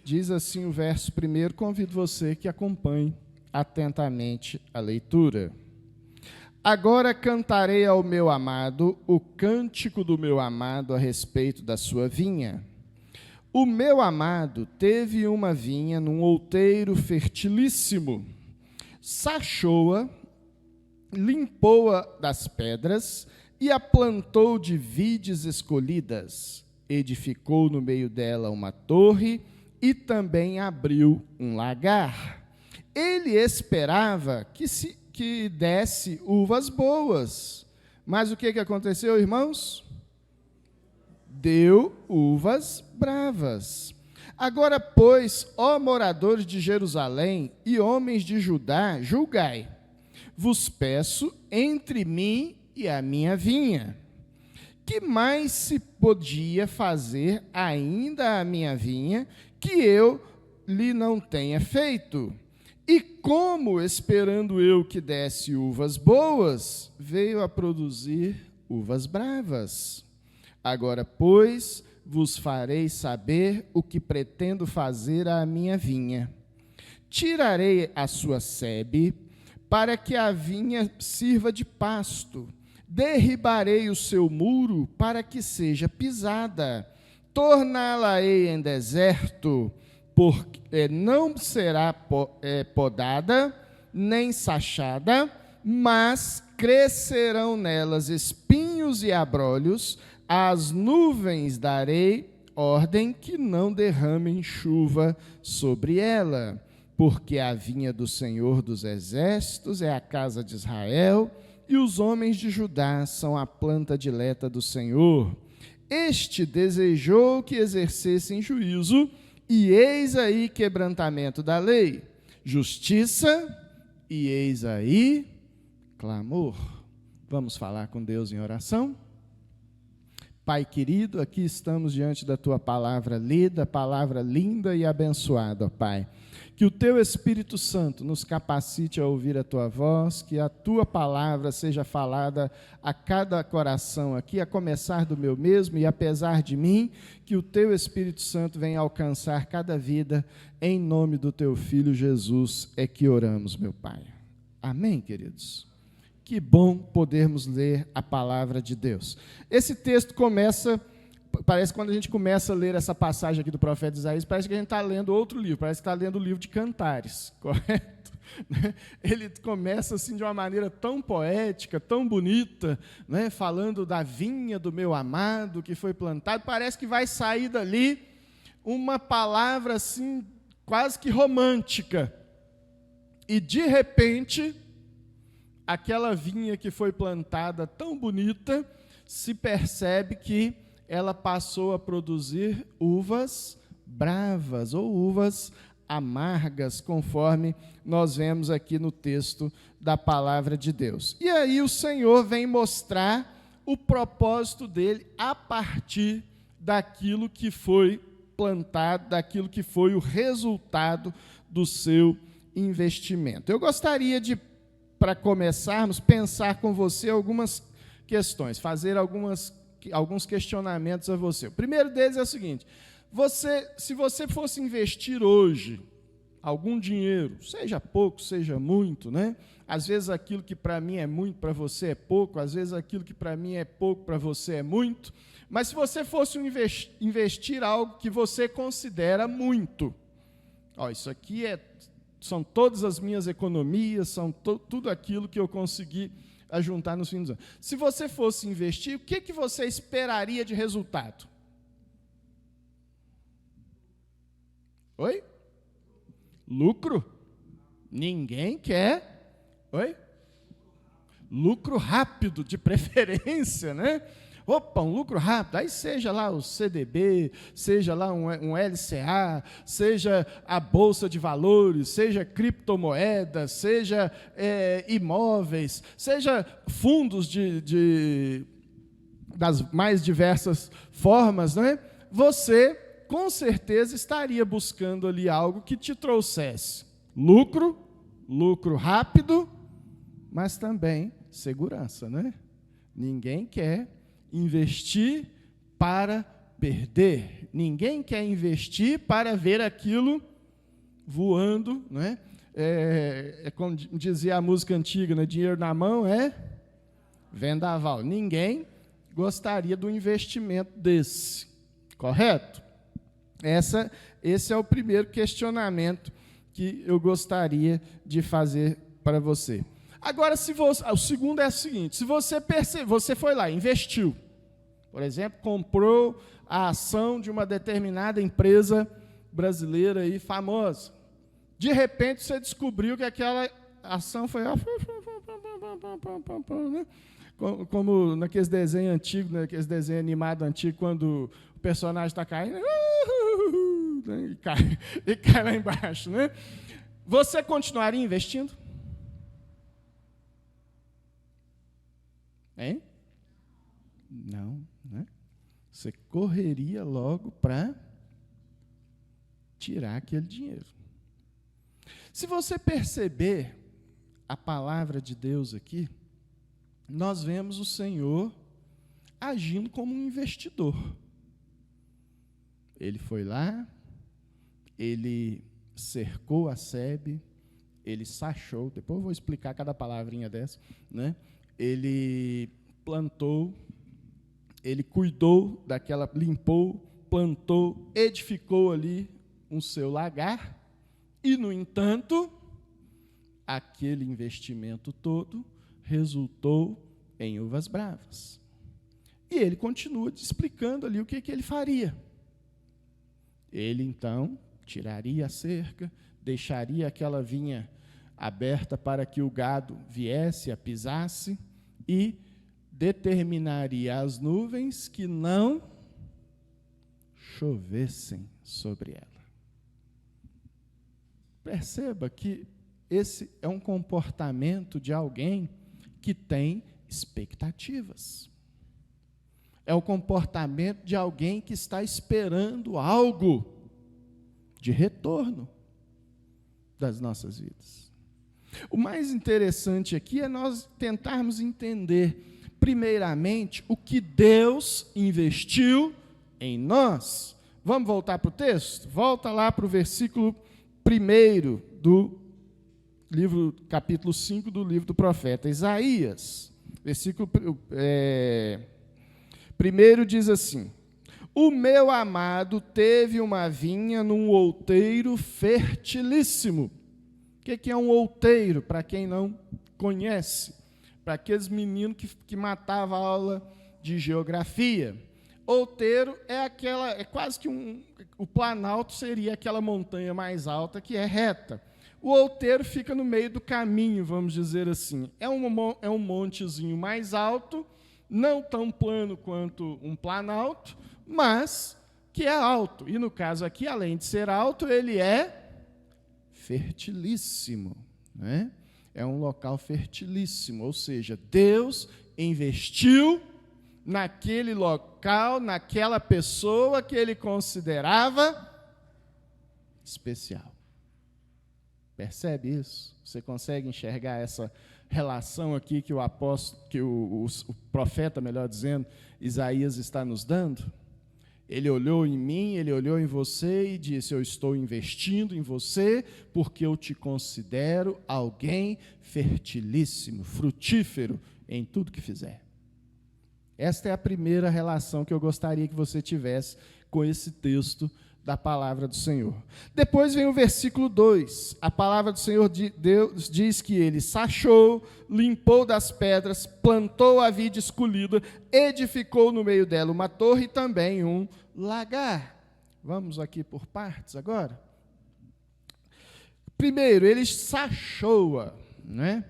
Diz assim o verso primeiro, convido você que acompanhe atentamente a leitura. Agora cantarei ao meu amado o cântico do meu amado a respeito da sua vinha. O meu amado teve uma vinha num outeiro fertilíssimo, sachou-a, limpou-a das pedras e a plantou de vides escolhidas. Edificou no meio dela uma torre e também abriu um lagar. Ele esperava que desse uvas boas. Mas o que aconteceu, irmãos? Deu uvas bravas. Agora, pois, ó moradores de Jerusalém e homens de Judá, julgai. Vos peço entre mim e a minha vinha. Que mais se podia fazer ainda a minha vinha que eu lhe não tenha feito? E como, esperando eu que desse uvas boas, veio a produzir uvas bravas? Agora, pois, vos farei saber o que pretendo fazer à minha vinha. Tirarei a sua sebe, para que a vinha sirva de pasto. Derribarei o seu muro, para que seja pisada. Torná-la-ei em deserto, porque não será podada, nem sachada, mas crescerão nelas espinhos e abrolhos. Às nuvens darei ordem que não derramem chuva sobre ela, porque a vinha do Senhor dos Exércitos é a casa de Israel, e os homens de Judá são a planta dileta do Senhor. Este desejou que exercessem juízo, e eis aí quebrantamento da lei, justiça, e eis aí clamor. Vamos falar com Deus em oração? Pai querido, aqui estamos diante da Tua palavra lida, palavra linda e abençoada, ó Pai. Que o Teu Espírito Santo nos capacite a ouvir a Tua voz, que a Tua palavra seja falada a cada coração aqui, a começar do meu mesmo e apesar de mim, que o Teu Espírito Santo venha alcançar cada vida, em nome do Teu Filho Jesus é que oramos, meu Pai. Amém, queridos? Que bom podermos ler a palavra de Deus. Esse texto começa, parece que quando a gente começa a ler essa passagem aqui do profeta Isaías, parece que a gente está lendo outro livro, parece que está lendo o livro de Cantares, correto? Ele começa assim de uma maneira tão poética, tão bonita, né? Falando da vinha do meu amado que foi plantado, parece que vai sair dali uma palavra assim, quase que romântica, e de repente aquela vinha que foi plantada tão bonita, se percebe que ela passou a produzir uvas bravas ou uvas amargas, conforme nós vemos aqui no texto da palavra de Deus. E aí o Senhor vem mostrar o propósito dele a partir daquilo que foi plantado, daquilo que foi o resultado do seu investimento. Eu gostaria de, para começarmos, pensar com você algumas questões, fazer alguns questionamentos a você. O primeiro deles é o seguinte: se você fosse investir hoje algum dinheiro, seja pouco, seja muito, né? Às vezes aquilo que para mim é muito, para você é pouco, às vezes aquilo que para mim é pouco, para você é muito, mas se você fosse investir algo que você considera muito, isso aqui são todas as minhas economias, são tudo aquilo que eu consegui ajuntar nos fins do ano. Se você fosse investir, o que você esperaria de resultado? Oi? Lucro? Ninguém quer. Oi? Lucro rápido, de preferência, né? Opa, um lucro rápido, aí seja lá o CDB, seja lá um LCA, seja a Bolsa de Valores, seja criptomoedas, seja imóveis, seja fundos das mais diversas formas, né? Você, com certeza, estaria buscando ali algo que te trouxesse lucro rápido, mas também segurança, né? Ninguém quer investir para perder. Ninguém quer investir para ver aquilo voando, não é? Como dizia a música antiga, né? Dinheiro na mão é vendaval. Ninguém gostaria do investimento desse, correto? Esse é o primeiro questionamento que eu gostaria de fazer para você. Agora, o segundo é o seguinte: se você foi lá, investiu, por exemplo, comprou a ação de uma determinada empresa brasileira aí, famosa. De repente, você descobriu que aquela ação foi... Como naqueles desenhos antigos, naqueles desenhos animados antigos, quando o personagem está caindo, e cai lá embaixo, né? Você continuaria investindo? Hein? Não, né? Você correria logo para tirar aquele dinheiro. Se você perceber a palavra de Deus aqui, nós vemos o Senhor agindo como um investidor. Ele foi lá, ele cercou a sebe, ele sachou, depois eu vou explicar cada palavrinha dessa, né? Ele plantou, ele cuidou daquela, limpou, plantou, edificou ali um seu lagar, e, no entanto, aquele investimento todo resultou em uvas bravas. E ele continua explicando ali o que ele faria. Ele, então, tiraria a cerca, deixaria aquela vinha aberta para que o gado viesse, a pisasse, e determinaria as nuvens que não chovessem sobre ela. Perceba que esse é um comportamento de alguém que tem expectativas. É o comportamento de alguém que está esperando algo de retorno das nossas vidas. O mais interessante aqui é nós tentarmos entender, primeiramente, o que Deus investiu em nós. Vamos voltar para o texto? Volta lá para o versículo 1 do livro, capítulo 5 do livro do profeta Isaías. Versículo 1 diz assim: o meu amado teve uma vinha num outeiro fertilíssimo. O que é um outeiro, para quem não conhece? Para aqueles meninos que matavam a aula de geografia. Outeiro é quase que o planalto seria aquela montanha mais alta que é reta. O outeiro fica no meio do caminho, vamos dizer assim. É um montezinho mais alto, não tão plano quanto um planalto, mas que é alto. E no caso aqui, além de ser alto, ele é fertilíssimo, né? É um local fertilíssimo, ou seja, Deus investiu naquele local, naquela pessoa que ele considerava especial. Percebe isso? Você consegue enxergar essa relação aqui que o profeta, melhor dizendo, Isaías está nos dando? Ele olhou em mim, ele olhou em você e disse: eu estou investindo em você porque eu te considero alguém fertilíssimo, frutífero em tudo que fizer. Esta é a primeira relação que eu gostaria que você tivesse com esse texto da palavra do Senhor. Depois vem o versículo 2. A palavra do Senhor Deus diz que ele sachou, limpou das pedras, plantou a vide escolhida, edificou no meio dela uma torre e também um lagar. Vamos aqui por partes agora. Primeiro, ele sachoa, né?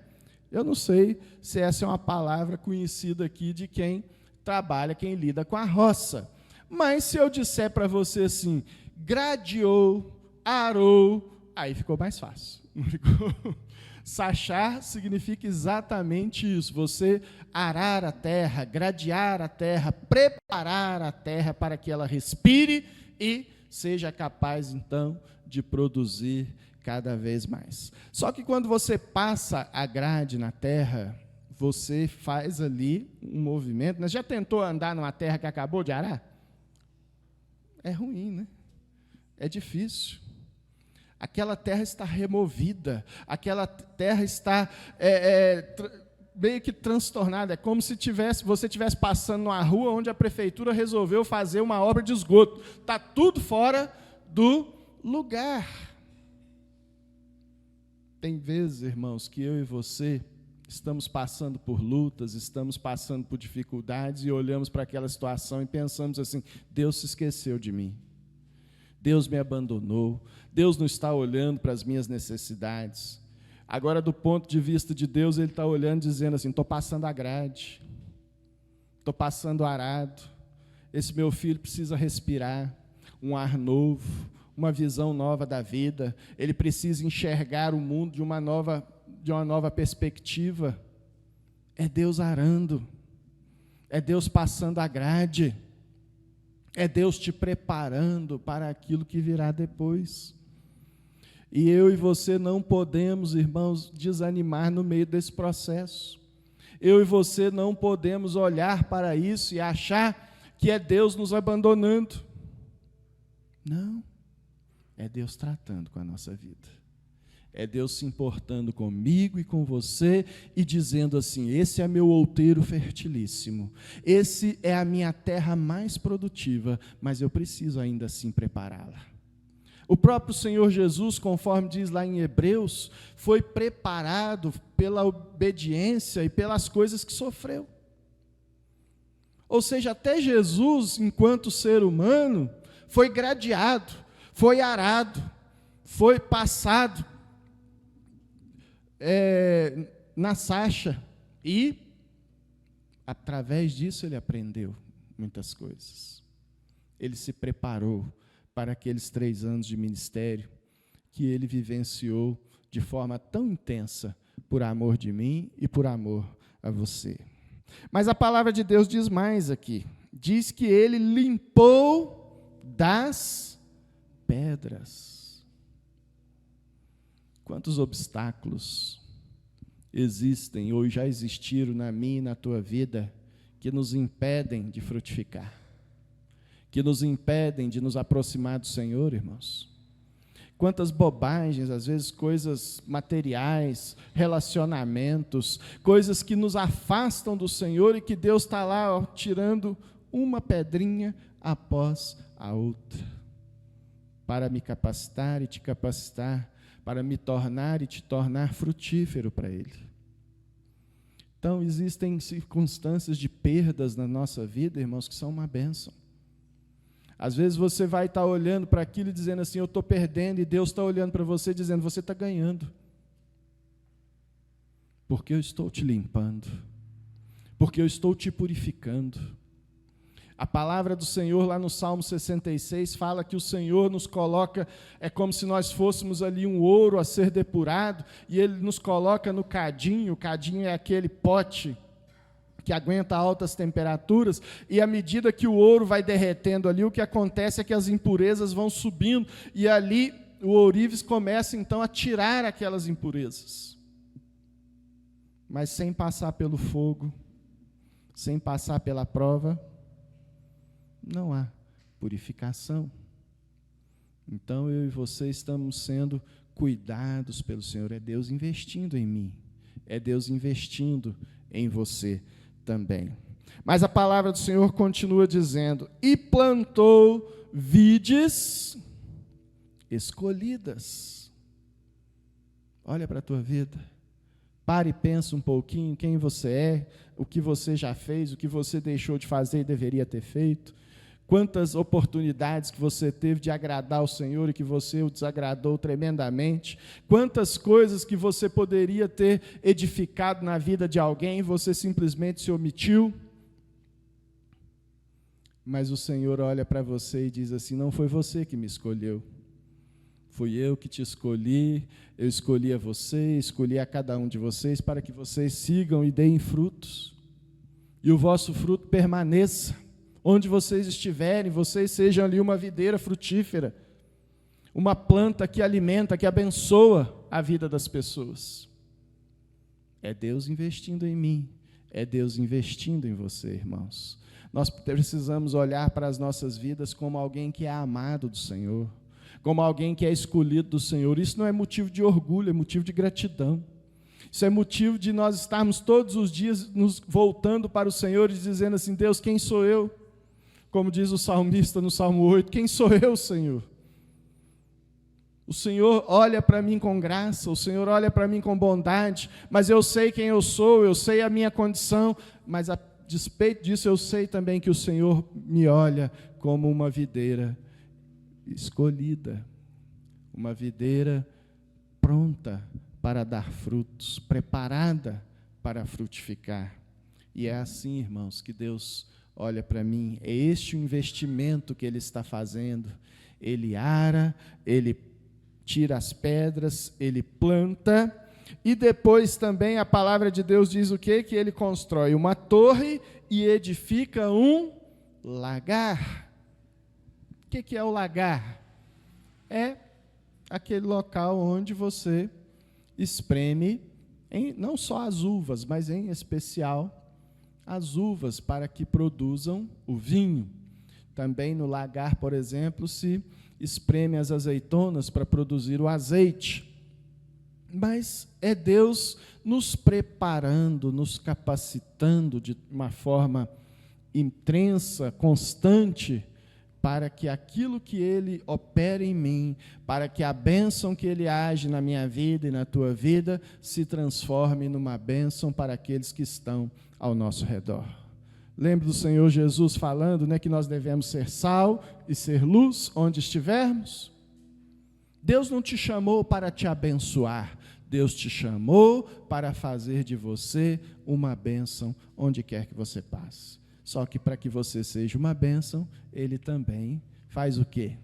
Eu não sei se essa é uma palavra conhecida aqui de quem trabalha, quem lida com a roça. Mas se eu disser para você assim, gradeou, arou, aí ficou mais fácil. Sachar significa exatamente isso, você arar a terra, gradear a terra, preparar a terra para que ela respire e seja capaz, então, de produzir cada vez mais. Só que quando você passa a grade na terra, você faz ali um movimento, né? Já tentou andar numa terra que acabou de arar? É ruim, né? É difícil. Aquela terra está removida, aquela terra está meio que transtornada. É como se você estivesse passando numa rua onde a prefeitura resolveu fazer uma obra de esgoto. Está tudo fora do lugar. Tem vezes, irmãos, que eu e você estamos passando por lutas, estamos passando por dificuldades e olhamos para aquela situação e pensamos assim: Deus se esqueceu de mim. Deus me abandonou, Deus não está olhando para as minhas necessidades. Agora, do ponto de vista de Deus, Ele está olhando e dizendo assim: estou passando a grade, estou passando o arado, esse meu filho precisa respirar um ar novo, uma visão nova da vida, ele precisa enxergar o mundo de uma nova perspectiva. É Deus arando, é Deus passando a grade, é Deus te preparando para aquilo que virá depois. E eu e você não podemos, irmãos, desanimar no meio desse processo. Eu e você não podemos olhar para isso e achar que é Deus nos abandonando. Não, é Deus tratando com a nossa vida. É Deus se importando comigo e com você e dizendo assim: esse é meu outeiro fertilíssimo, esse é a minha terra mais produtiva, mas eu preciso ainda assim prepará-la. O próprio Senhor Jesus, conforme diz lá em Hebreus, foi preparado pela obediência e pelas coisas que sofreu. Ou seja, até Jesus, enquanto ser humano, foi gradeado, foi arado, foi passado na sacha, e através disso ele aprendeu muitas coisas. Ele se preparou para aqueles 3 anos de ministério que ele vivenciou de forma tão intensa, por amor de mim e por amor a você. Mas a palavra de Deus diz mais aqui, diz que ele limpou das pedras. Quantos obstáculos existem ou já existiram na minha e na tua vida que nos impedem de frutificar, que nos impedem de nos aproximar do Senhor, irmãos? Quantas bobagens, às vezes coisas materiais, relacionamentos, coisas que nos afastam do Senhor e que Deus está lá tirando uma pedrinha após a outra, para me capacitar e te capacitar, para me tornar e te tornar frutífero para Ele. Então, existem circunstâncias de perdas na nossa vida, irmãos, que são uma bênção. Às vezes você vai estar olhando para aquilo e dizendo assim: eu estou perdendo, e Deus está olhando para você dizendo: você está ganhando, porque eu estou te limpando, porque eu estou te purificando. A palavra do Senhor lá no Salmo 66 fala que o Senhor nos coloca, é como se nós fôssemos ali um ouro a ser depurado, e Ele nos coloca no cadinho. O cadinho é aquele pote que aguenta altas temperaturas, e à medida que o ouro vai derretendo ali, o que acontece é que as impurezas vão subindo, e ali o ourives começa então a tirar aquelas impurezas, mas sem passar pelo fogo, sem passar pela prova, não há purificação. Então eu e você estamos sendo cuidados pelo Senhor. É Deus investindo em mim, é Deus investindo em você também. Mas a palavra do Senhor continua dizendo: e plantou vides escolhidas. Olha para a tua vida, pare e pensa um pouquinho quem você é, o que você já fez, o que você deixou de fazer e deveria ter feito. Quantas oportunidades que você teve de agradar ao Senhor e que você o desagradou tremendamente. Quantas coisas que você poderia ter edificado na vida de alguém e você simplesmente se omitiu. Mas o Senhor olha para você e diz assim: não foi você que me escolheu, fui eu que te escolhi, eu escolhi a você, escolhi a cada um de vocês para que vocês sigam e deem frutos, e o vosso fruto permaneça. Onde vocês estiverem, vocês sejam ali uma videira frutífera, uma planta que alimenta, que abençoa a vida das pessoas. É Deus investindo em mim, é Deus investindo em você, irmãos. Nós precisamos olhar para as nossas vidas como alguém que é amado do Senhor, como alguém que é escolhido do Senhor. Isso não é motivo de orgulho, é motivo de gratidão. Isso é motivo de nós estarmos todos os dias nos voltando para o Senhor e dizendo assim: Deus, quem sou eu? Como diz o salmista no Salmo 8, quem sou eu, Senhor? O Senhor olha para mim com graça, o Senhor olha para mim com bondade, mas eu sei quem eu sou, eu sei a minha condição, mas a despeito disso eu sei também que o Senhor me olha como uma videira escolhida, uma videira pronta para dar frutos, preparada para frutificar. E é assim, irmãos, que Deus olha para mim, é este o investimento que Ele está fazendo. Ele ara, Ele tira as pedras, Ele planta, e depois também a palavra de Deus diz o quê? Que Ele constrói uma torre e edifica um lagar. O que é o lagar? É aquele local onde você espreme, não só as uvas, mas em especial as uvas para que produzam o vinho. Também no lagar, por exemplo, se espreme as azeitonas para produzir o azeite. Mas é Deus nos preparando, nos capacitando de uma forma intensa, constante, para que aquilo que Ele opera em mim, para que a bênção que Ele age na minha vida e na tua vida, se transforme numa bênção para aqueles que estão ao nosso redor. Lembra do Senhor Jesus falando, né, que nós devemos ser sal e ser luz onde estivermos? Deus não te chamou para te abençoar, Deus te chamou para fazer de você uma bênção onde quer que você passe. Só que para que você seja uma bênção, Ele também faz o quê?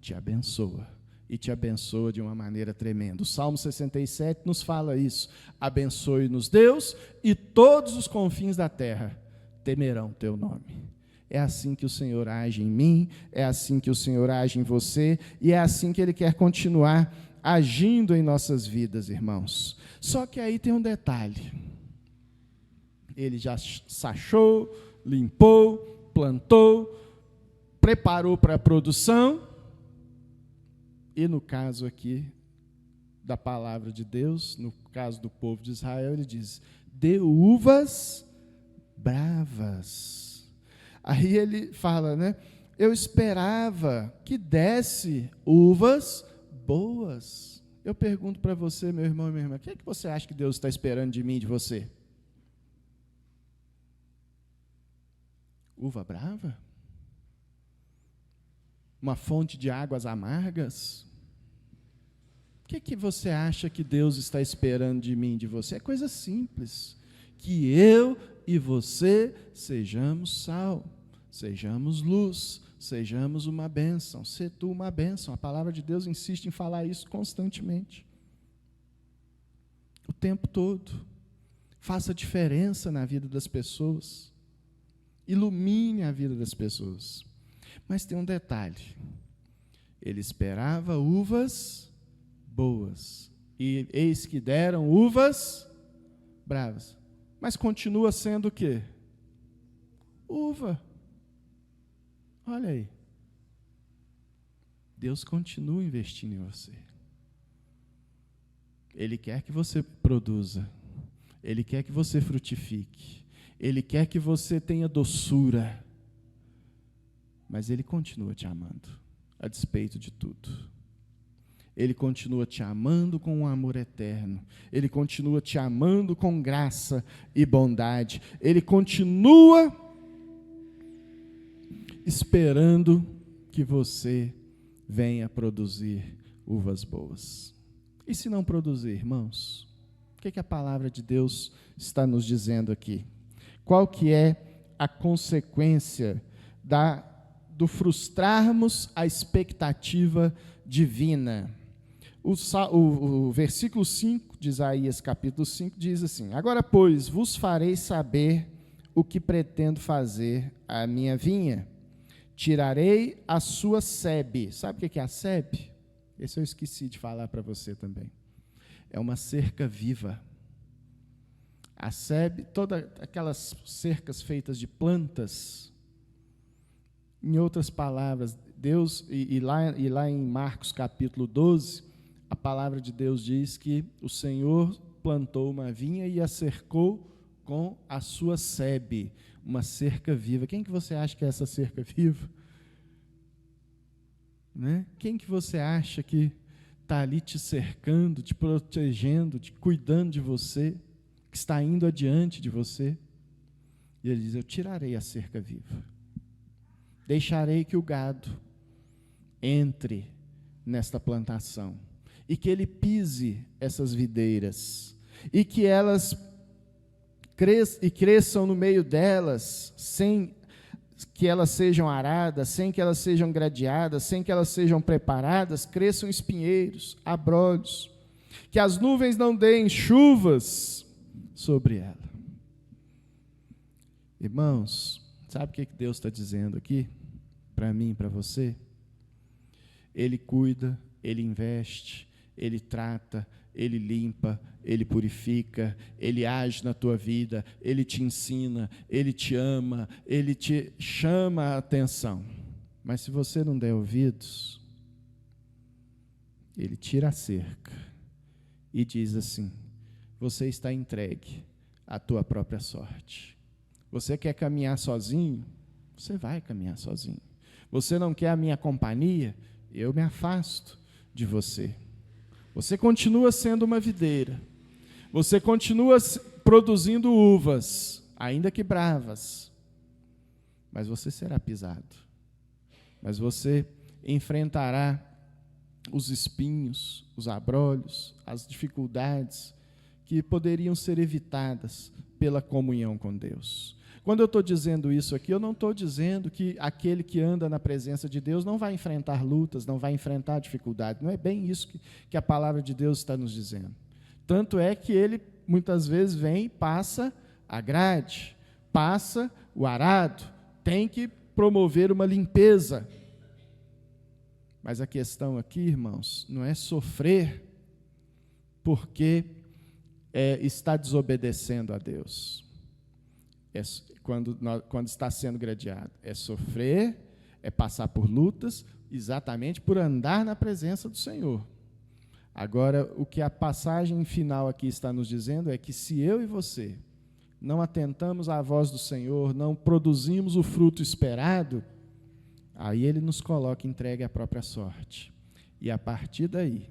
Te abençoa. E te abençoa de uma maneira tremenda. O Salmo 67 nos fala isso. Abençoe-nos Deus, e todos os confins da terra temerão teu nome. É assim que o Senhor age em mim, é assim que o Senhor age em você, e é assim que Ele quer continuar agindo em nossas vidas, irmãos. Só que aí tem um detalhe. Ele já sachou, limpou, plantou, preparou para a produção, e no caso aqui da palavra de Deus, no caso do povo de Israel, ele diz: dê uvas bravas. Aí ele fala, né? Eu esperava que desse uvas boas. Eu pergunto para você, meu irmão e minha irmã, o que é que você acha que Deus está esperando de mim e de você? Uva brava? Uma fonte de águas amargas? O que é que você acha que Deus está esperando de mim e de você? É coisa simples. Que eu e você sejamos sal, sejamos luz, sejamos uma bênção. Sê tu uma bênção. A palavra de Deus insiste em falar isso constantemente. O tempo todo. Faça diferença na vida das pessoas. Ilumine a vida das pessoas. Mas tem um detalhe. Ele esperava uvas boas. E eis que deram uvas bravas. Mas continua sendo o quê? Uva. Olha aí. Deus continua investindo em você. Ele quer que você produza. Ele quer que você frutifique. Ele quer que você tenha doçura. Mas Ele continua te amando, a despeito de tudo. Ele continua te amando com um amor eterno. Ele continua te amando com graça e bondade. Ele continua esperando que você venha produzir uvas boas. E se não produzir, irmãos? O que a palavra de Deus está nos dizendo aqui? Qual que é a consequência do frustrarmos a expectativa divina? O versículo 5 de Isaías, capítulo 5, diz assim: agora, pois, vos farei saber o que pretendo fazer à minha vinha. Tirarei a sua sebe. Sabe o que é a sebe? Esse eu esqueci de falar para você também. É uma cerca viva. A sebe, todas aquelas cercas feitas de plantas. Em outras palavras, Deus, e lá em Marcos capítulo 12, a palavra de Deus diz que o Senhor plantou uma vinha e a cercou com a sua sebe, uma cerca viva. Quem que você acha que é essa cerca viva? Né? Quem que você acha que está ali te cercando, te protegendo, te cuidando de você, que está indo adiante de você? E ele diz: eu tirarei a cerca viva, deixarei que o gado entre nesta plantação, e que ele pise essas videiras, e que elas cresçam no meio delas, sem que elas sejam aradas, sem que elas sejam gradeadas, sem que elas sejam preparadas, cresçam espinheiros, abrolhos, que as nuvens não deem chuvas sobre ela. Irmãos, sabe o que Deus está dizendo aqui, para mim e para você? Ele cuida, Ele investe, Ele trata, Ele limpa, Ele purifica, Ele age na tua vida, Ele te ensina, Ele te ama, Ele te chama a atenção. Mas se você não der ouvidos, Ele tira a cerca e diz assim: você está entregue à tua própria sorte. Você quer caminhar sozinho? Você vai caminhar sozinho. Você não quer a minha companhia? Eu me afasto de você. Você continua sendo uma videira. Você continua produzindo uvas, ainda que bravas. Mas você será pisado. Mas você enfrentará os espinhos, os abrolhos, as dificuldades que poderiam ser evitadas pela comunhão com Deus. Quando eu estou dizendo isso aqui, eu não estou dizendo que aquele que anda na presença de Deus não vai enfrentar lutas, não vai enfrentar dificuldades. Não é bem isso que a palavra de Deus está nos dizendo. Tanto é que ele, muitas vezes, vem e passa a grade, passa o arado, tem que promover uma limpeza. Mas a questão aqui, irmãos, não é sofrer porque está desobedecendo a Deus. Quando está sendo gradeado, é sofrer, é passar por lutas, exatamente por andar na presença do Senhor. Agora, o que a passagem final aqui está nos dizendo é que se eu e você não atentamos à voz do Senhor, não produzimos o fruto esperado, aí Ele nos coloca entregue à própria sorte. E a partir daí,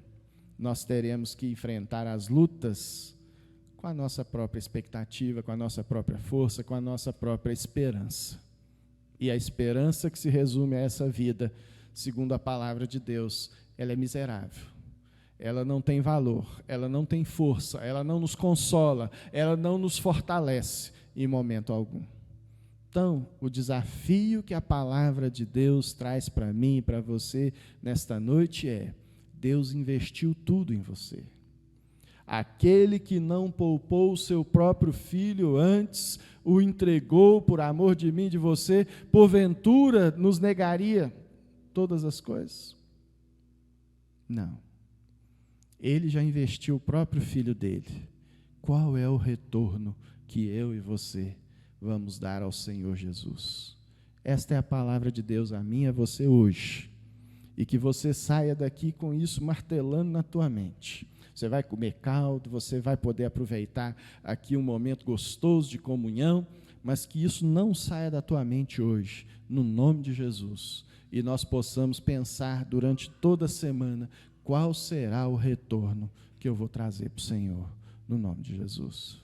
nós teremos que enfrentar as lutas com a nossa própria expectativa, com a nossa própria força, com a nossa própria esperança. E a esperança que se resume a essa vida, segundo a palavra de Deus, ela é miserável. Ela não tem valor, ela não tem força, ela não nos consola, ela não nos fortalece em momento algum. Então, o desafio que a palavra de Deus traz para mim e para você nesta noite é: Deus investiu tudo em você. Aquele que não poupou o seu próprio filho, antes o entregou por amor de mim e de você, porventura nos negaria todas as coisas? Não. Ele já investiu o próprio filho dele. Qual é o retorno que eu e você vamos dar ao Senhor Jesus? Esta é a palavra de Deus a mim e a você hoje. E que você saia daqui com isso martelando na tua mente. Você vai comer caldo, você vai poder aproveitar aqui um momento gostoso de comunhão, mas que isso não saia da tua mente hoje, no nome de Jesus. E nós possamos pensar durante toda a semana qual será o retorno que eu vou trazer para o Senhor, no nome de Jesus.